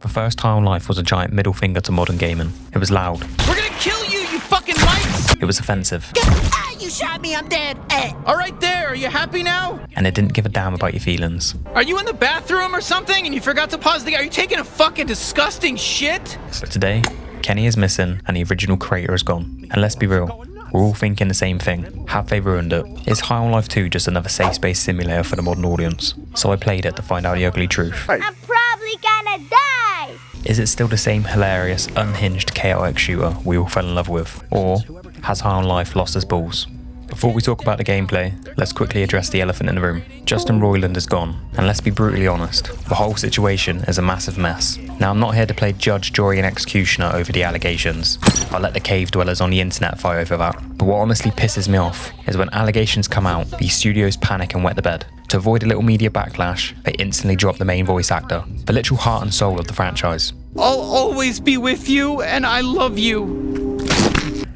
The first High on Life was a giant middle finger to modern gaming. It was loud. We're gonna kill you, you fucking mice! It was offensive. You shot me, I'm dead. All right there, are you happy now? And it didn't give a damn about your feelings. Are you in the bathroom or something and you forgot to pause the game? Are you taking a fucking disgusting shit? So today, Kenny is missing and the original creator is gone. And let's be real, we're all thinking the same thing. Have they ruined it? Is High on Life 2 just another safe space simulator for the modern audience? So I played it to find out the ugly truth. I'm probably gonna die. Is it still the same hilarious, unhinged, chaotic shooter we all fell in love with? Or has High on Life lost its balls? Before we talk about the gameplay, let's quickly address the elephant in the room. Justin Roiland is gone, and let's be brutally honest, the whole situation is a massive mess. Now I'm not here to play judge, jury and executioner over the allegations. I'll let the cave dwellers on the internet fight over that. But what honestly pisses me off is when allegations come out, these studios panic and wet the bed. To avoid a little media backlash, they instantly drop the main voice actor, the literal heart and soul of the franchise. I'll always be with you and I love you.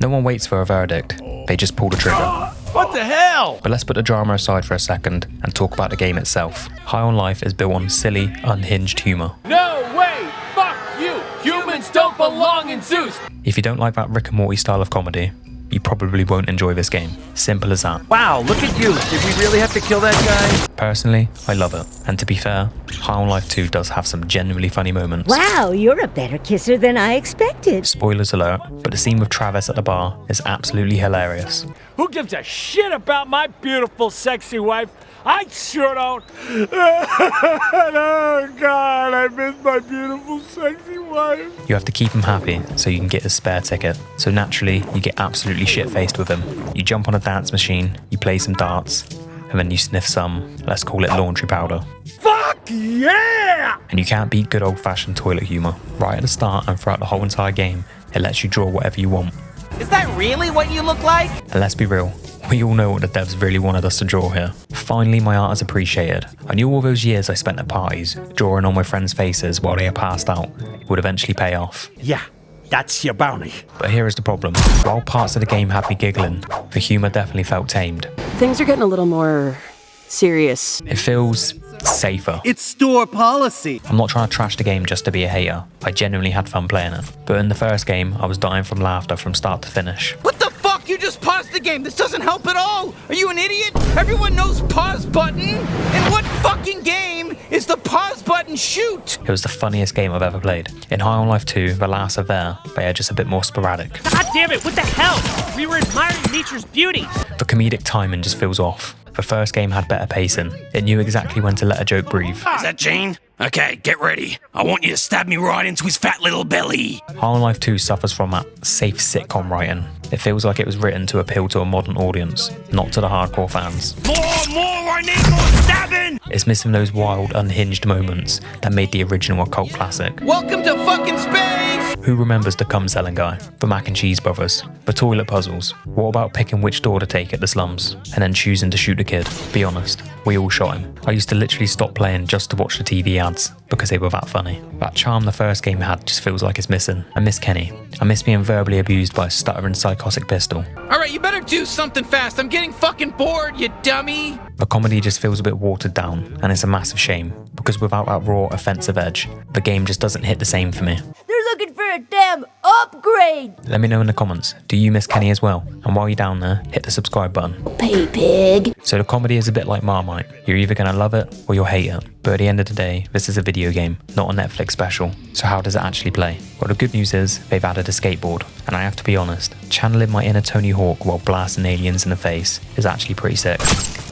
No one waits for a verdict, they just pull the trigger. What the hell? But let's put the drama aside for a second and talk about the game itself. High on Life is built on silly, unhinged humour. No way! Fuck you! Humans don't belong in zoos! If you don't like that Rick and Morty style of comedy, you probably won't enjoy this game. Simple as that. Wow, look at you! Did we really have to kill that guy? Personally, I love it. And to be fair, High on Life 2 does have some genuinely funny moments. Wow, you're a better kisser than I expected. Spoilers alert, but the scene with Travis at the bar is absolutely hilarious. Who gives a shit about my beautiful, sexy wife? I sure don't. Oh, God, I miss my beautiful, sexy wife. You have to keep him happy so you can get his spare ticket. So naturally, you get absolutely shit-faced with him. You jump on a dance machine, you play some darts, and then you sniff some, let's call it laundry powder. Fuck yeah! And you can't beat good old-fashioned toilet humour. Right at the start and throughout the whole entire game, it lets you draw whatever you want. Is that really what you look like? And let's be real, we all know what the devs really wanted us to draw here. Finally, my art is appreciated. I knew all those years I spent at parties, drawing on my friends' faces while they are passed out, would eventually pay off. Yeah, that's your bounty. But here is the problem. While parts of the game had me giggling, the humour definitely felt tamed. Things are getting a little more serious. It feels safer. It's store policy. I'm not trying to trash the game just to be a hater. I genuinely had fun playing it. But in the first game, I was dying from laughter from start to finish. What the fuck? You just paused the game. This doesn't help at all. Are you an idiot? Everyone knows pause button. In what fucking game is the pause button shoot? It was the funniest game I've ever played. In High on Life 2, the laughs are there, they are just a bit more sporadic. God damn it, what the hell? We were admiring nature's beauty. The comedic timing just feels off. The first game had better pacing. It knew exactly when to let a joke breathe. Is that Gene? Okay, get ready. I want you to stab me right into his fat little belly. High on Life 2 suffers from that safe sitcom writing. It feels like it was written to appeal to a modern audience, not to the hardcore fans. More, I need more stabbing! It's missing those wild, unhinged moments that made the original a cult classic. Welcome to fucking space! Who remembers the cum-selling guy? The Mac and Cheese Brothers? The toilet puzzles? What about picking which door to take at the slums? And then choosing to shoot a kid? Be honest, we all shot him. I used to literally stop playing just to watch the TV ads, because they were that funny. That charm the first game had just feels like it's missing. I miss Kenny. I miss being verbally abused by a stuttering psychotic pistol. Alright, you better do something fast. I'm getting fucking bored, you dummy! The comedy just feels a bit watered down, and it's a massive shame, because without that raw, offensive edge, the game just doesn't hit the same for me. They're looking for a damn upgrade. Let me know in the comments, do you miss Kenny as well? And while you're down there, hit the subscribe button. Pay pig. So the comedy is a bit like Marmite. You're either going to love it or you'll hate it. But at the end of the day, this is a video game, not a Netflix special. So how does it actually play? Well, the good news is they've added a skateboard. And I have to be honest, channeling my inner Tony Hawk while blasting aliens in the face is actually pretty sick.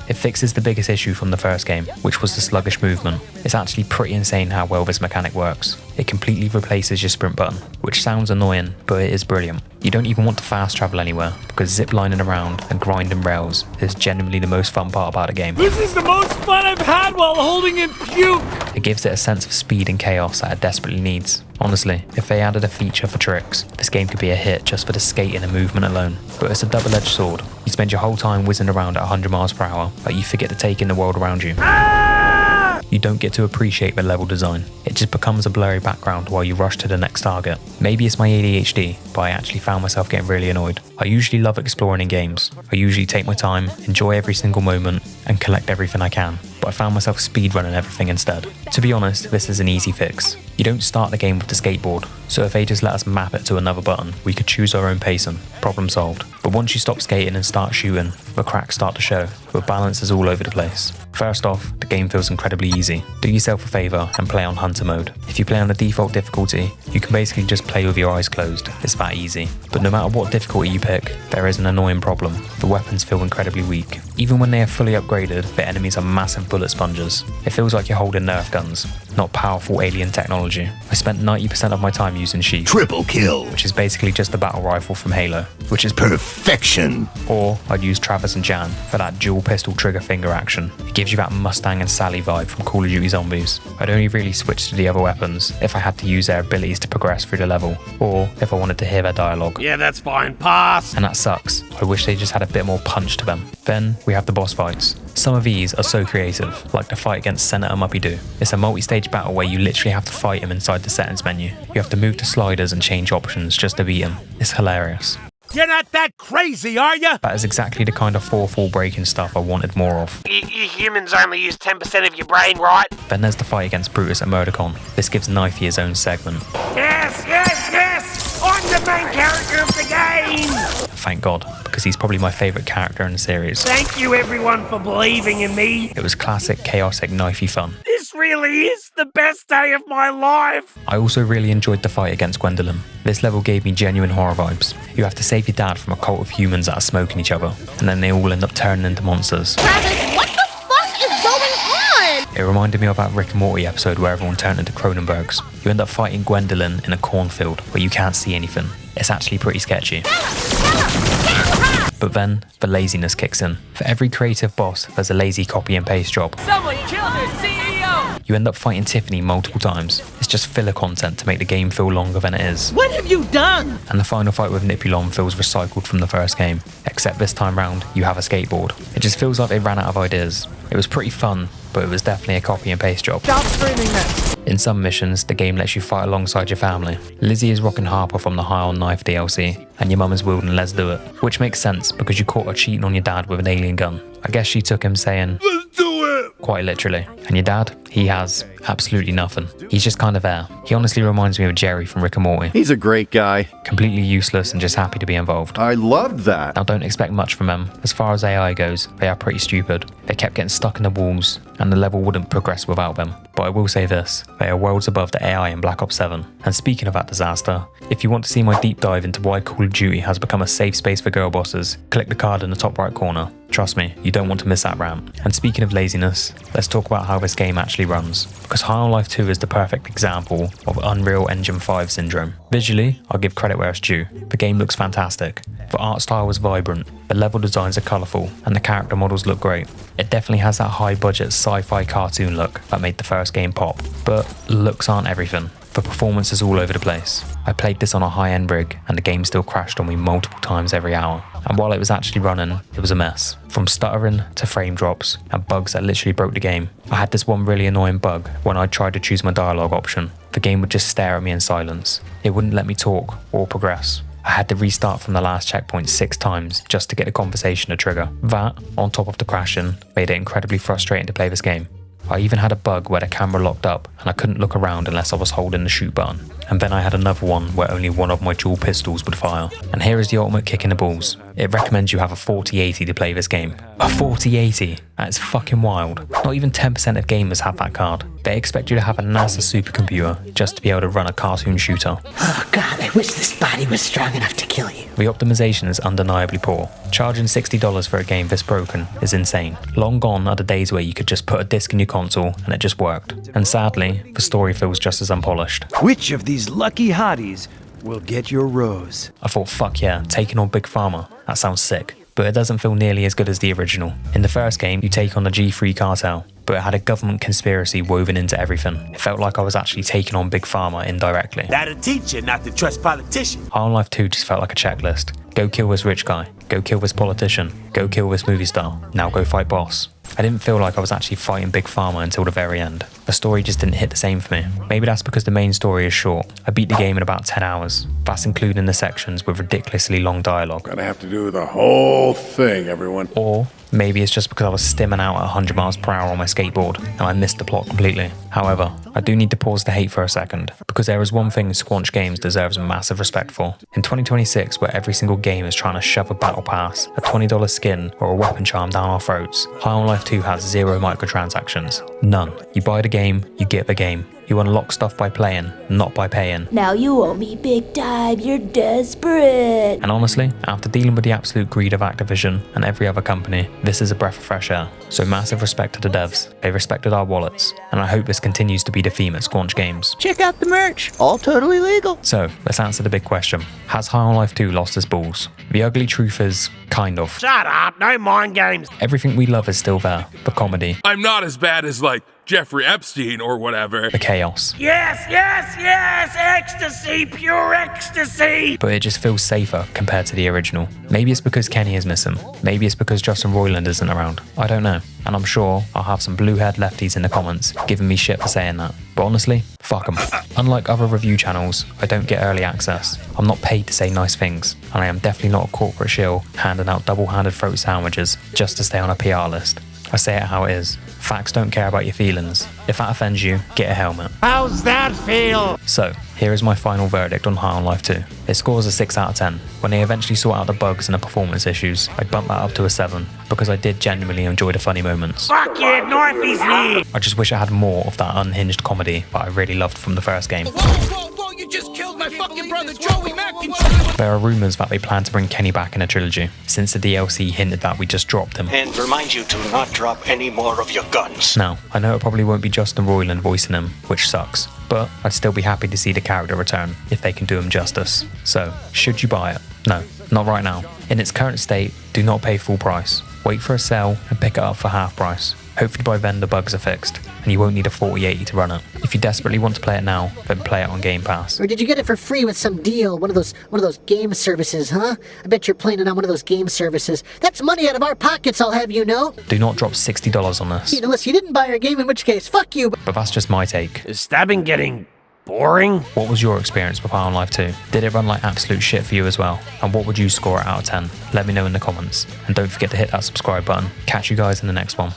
It fixes the biggest issue from the first game, which was the sluggish movement. It's actually pretty insane how well this mechanic works. It completely replaces your sprint button, which sounds annoying, but it is brilliant. You don't even want to fast travel anywhere, because ziplining around and grinding rails is genuinely the most fun part about a game. This is the most fun I've had while holding in puke! It gives it a sense of speed and chaos that it desperately needs. Honestly, if they added a feature for tricks, this game could be a hit just for the skating and movement alone. But it's a double-edged sword. You spend your whole time whizzing around at 100 miles per hour, but you forget to take in the world around you. You don't get to appreciate the level design. It just becomes a blurry background while you rush to the next target. Maybe it's my ADHD, but I actually found myself getting really annoyed. I usually love exploring in games. I usually take my time, enjoy every single moment, and collect everything I can. But I found myself speedrunning everything instead. To be honest, this is an easy fix. You don't start the game with the skateboard, so if they just let us map it to another button, we could choose our own pacing. Problem solved. But once you stop skating and start shooting, the cracks start to show, with balances all over the place. First off, the game feels incredibly easy. Do yourself a favour and play on hunter mode. If you play on the default difficulty, you can basically just play with your eyes closed. It's that easy. But no matter what difficulty you pick, there is an annoying problem. The weapons feel incredibly weak. Even when they are fully upgraded, the enemies are massive bullet sponges. It feels like you're holding Nerf guns, not powerful alien technology. I spent 90% of my time using Sheath, Triple kill. which is basically just the battle rifle from Halo, Which is perfection. or I'd use Travis and Jan for that dual pistol trigger finger action. It gives you that Mustang and Sally vibe from Call of Duty Zombies. I'd only really switch to the other weapons if I had to use their abilities to progress through the level, or if I wanted to hear their dialogue. Yeah, that's fine. Pass. And that sucks. I wish they just had a bit more punch to them. Then we have the boss fights. Some of these are so creative, like the fight against Senator Muppy-Doo. It's a multi-stage battle where you literally have to fight him inside the settings menu. You have to move the sliders and change options just to beat him. It's hilarious. You're not that crazy, are you? That is exactly the kind of fourth wall breaking stuff I wanted more of. You humans only use 10% of your brain, right? Then there's the fight against Brutus at Murdercon. This gives Knifey his own segment. Yes, yes, yes! I'm the main character of the game! Thank God, because he's probably my favourite character in the series. Thank you everyone for believing in me. It was classic, chaotic, knifey fun. This really is the best day of my life. I also really enjoyed the fight against Gwendolyn. This level gave me genuine horror vibes. You have to save your dad from a cult of humans that are smoking each other, and then they all end up turning into monsters. Travis, what the fuck is going on? It reminded me of that Rick and Morty episode where everyone turned into Cronenbergs. You end up fighting Gwendolyn in a cornfield where you can't see anything. It's actually pretty sketchy. But then, the laziness kicks in. For every creative boss, there's a lazy copy and paste job. Someone killed their CEO! You end up fighting Tiffany multiple times. It's just filler content to make the game feel longer than it is. What have you done? And the final fight with Nipulon feels recycled from the first game. Except this time round, you have a skateboard. It just feels like they ran out of ideas. It was pretty fun, but it was definitely a copy and paste job. Stop screaming this! In some missions, the game lets you fight alongside your family. Lizzie is rocking Harper from the High on Knife DLC, and your mum is wielding Let's Do It, which makes sense because you caught her cheating on your dad with an alien gun. I guess she took him saying, "Let's do it!" quite literally. And your dad, he has absolutely nothing. He's just kind of there. He honestly reminds me of Jerry from Rick and Morty. He's a great guy. Completely useless and just happy to be involved. I loved that. Now don't expect much from them. As far as AI goes, they are pretty stupid. They kept getting stuck in the walls, and the level wouldn't progress without them. But I will say this, they are worlds above the AI in Black Ops 7. And speaking of that disaster, if you want to see my deep dive into why Call of Duty has become a safe space for girl bosses, click the card in the top right corner. Trust me, you don't want to miss that rant. And speaking of laziness, let's talk about how this game actually runs. Because High on Life 2 is the perfect example of Unreal Engine 5 syndrome. Visually, I'll give credit where it's due. The game looks fantastic. The art style is vibrant, the level designs are colourful, and the character models look great. It definitely has that high budget sci-fi cartoon look that made the first game pop. But looks aren't everything. The performance is all over the place. I played this on a high-end rig and the game still crashed on me multiple times every hour. And while it was actually running, it was a mess. From stuttering to frame drops and bugs that literally broke the game. I had this one really annoying bug when I tried to choose my dialogue option. The game would just stare at me in silence. It wouldn't let me talk or progress. I had to restart from the last checkpoint 6 times just to get the conversation to trigger. That, on top of the crashing, made it incredibly frustrating to play this game. I even had a bug where the camera locked up and I couldn't look around unless I was holding the shoot button. And then I had another one where only one of my dual pistols would fire. And here is the ultimate kick in the balls. It recommends you have a 4080 to play this game. A 4080? That is fucking wild. Not even 10% of gamers have that card. They expect you to have a NASA supercomputer just to be able to run a cartoon shooter. Oh god, I wish this body was strong enough to kill you. The optimization is undeniably poor. Charging $60 for a game this broken is insane. Long gone are the days where you could just put a disc in your console and it just worked. And sadly, the story feels just as unpolished. Which of these lucky hotties will get your rose? I thought, fuck yeah, taking on Big Pharma. That sounds sick. But it doesn't feel nearly as good as the original. In the first game, you take on the G3 cartel, but it had a government conspiracy woven into everything. It felt like I was actually taking on Big Pharma indirectly. That'll teach you not to trust politicians. High on Life 2 just felt like a checklist. Go kill this rich guy. Go kill this politician. Go kill this movie star. Now go fight boss. I didn't feel like I was actually fighting Big Pharma until the very end. The story just didn't hit the same for me. Maybe that's because the main story is short. I beat the game in about 10 hours. That's including the sections with ridiculously long dialogue. Gonna have to do the whole thing, everyone. Or Maybe it's just because I was stimming out at 100 miles per hour on my skateboard and I missed the plot completely. However, I do need to pause the hate for a second, because there is one thing Squanch Games deserves massive respect for. In 2026, where every single game is trying to shove a battle pass, a $20 skin, or a weapon charm down our throats, High on Life 2 has 0 microtransactions. None. You buy the game, you get the game. You unlock stuff by playing, not by paying. Now you owe me big time, you're desperate. And honestly, after dealing with the absolute greed of Activision and every other company, this is a breath of fresh air. So massive respect to the devs. They respected our wallets, and I hope this continues to be the theme at Squanch Games. Check out the merch. All totally legal. So, let's answer the big question. Has High on Life 2 lost its balls? The ugly truth is, kind of. Shut up, no mind games. Everything we love is still there. The comedy. I'm not as bad as, like, Jeffrey Epstein or whatever. The chaos. Yes, yes, yes! Ecstasy, pure ecstasy! But it just feels safer compared to the original. Maybe it's because Kenny is missing. Maybe it's because Justin Roiland isn't around. I don't know. And I'm sure I'll have some blue-haired lefties in the comments giving me shit for saying that. But honestly, fuck them. Unlike other review channels, I don't get early access. I'm not paid to say nice things. And I am definitely not a corporate shill handing out double-handed throat sandwiches just to stay on a PR list. I say it how it is. Facts don't care about your feelings. If that offends you, get a helmet. How's that feel? So, here is my final verdict on High on Life 2. It scores a 6 out of 10. When they eventually sort out the bugs and the performance issues, I bumped that up to a 7, because I did genuinely enjoy the funny moments. Fuck yeah, knifey's here! I just wish I had more of that unhinged comedy that I really loved from the first game. Whoa, you just killed my fucking brother Joey Mack. There are rumours that they plan to bring Kenny back in a trilogy, since the DLC hinted that we just dropped him. And remind you to not drop any more of your guns. Now, I know it probably won't be Justin Roiland voicing him, which sucks, but I'd still be happy to see the character return, if they can do him justice. So, should you buy it? No, not right now. In its current state, do not pay full price. Wait for a sale and pick it up for half price. Hopefully by then the bugs are fixed, and you won't need a 4080 to run it. If you desperately want to play it now, then play it on Game Pass. Or did you get it for free with some deal? One of those game services, huh? I bet you're playing it on one of those game services. That's money out of our pockets, I'll have you know. Do not drop $60 on this. Unless you didn't buy our game, in which case, fuck you. But that's just my take. Is stabbing getting boring? What was your experience with High on Life 2? Did it run like absolute shit for you as well? And what would you score it out of 10? Let me know in the comments. And don't forget to hit that subscribe button. Catch you guys in the next one.